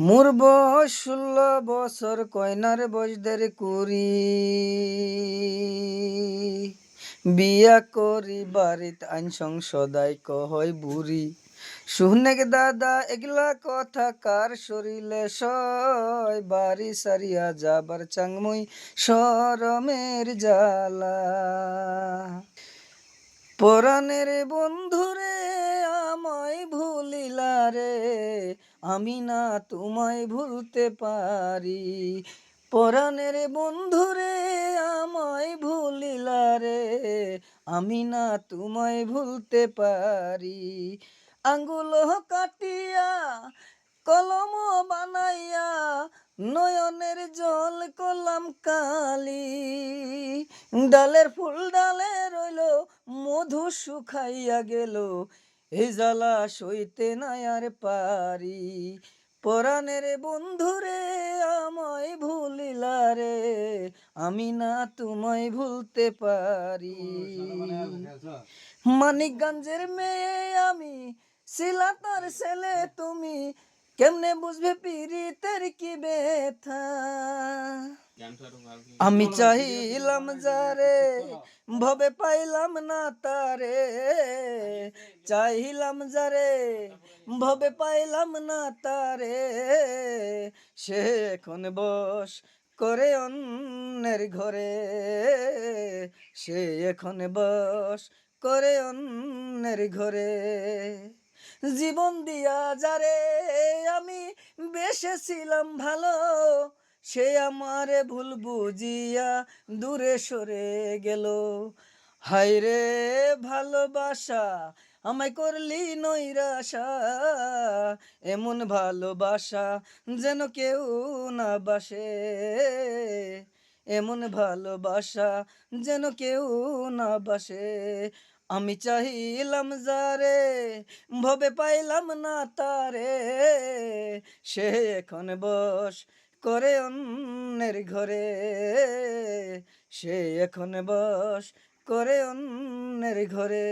মোর বয়স 16 বছর, কয়নার বয়স 20 বিয়া করি বাড়িত আইন সংসদায় কয় বুড়ি। শুনে গে দাদা এগুলা কথা কার শরীরে সয়, বাড়ি সারিয়া যাবার চাংমুই শরমের জ্বালা। পরাণের বন্ধুরে আমায় ভুলিলা রে, আমি না তোমায় ভুলতে পারি। পরাণের বন্ধুরে আমায় ভুলিলা রে, আমি না তোমায় ভুলতে পারি। আঙ্গুল কাটিয়া কলম বানাইয়া নয়নের জল কলাম কালি। ডালের ফুল ডালে রইল মধু শুকাইয়া গেল, এই জ্বালা সইতে নাই আর পারি। পরাণের বন্ধুরে আমায় ভুলিলা রে, আমি না তোমায় ভুলতে পারি। মানিকগঞ্জের মেয়ে আমি, সিলাতার ছেলে তুমি, কেমনে বুঝবে পীড়িতের কি ব্যথা। আমি চাইলাম যারে ভবে পাইলাম না তারে, চাইলাম যারে ভবে পাইলাম না তারে, সে এখন বস করে অন্যের ঘরে, সে এখন বস করে অন্যের ঘরে। জীবন দিয়া যারে আমি বেসেছিলাম ভালো, সে আমারে ভুল বুঝিয়া দূরে সরে গেল। হায়রে ভালোবাসা আমায় করলি নৈরাশা, এমন ভালোবাসা যেন কেউ না বাসে, এমন ভালোবাসা যেন কেউ না বাসে। আমি চাইলাম যারে ভবে পাইলাম না তারে, সে এখন বস করে অন্যের ঘরে, সে এখন বস করে অন্যের ঘরে।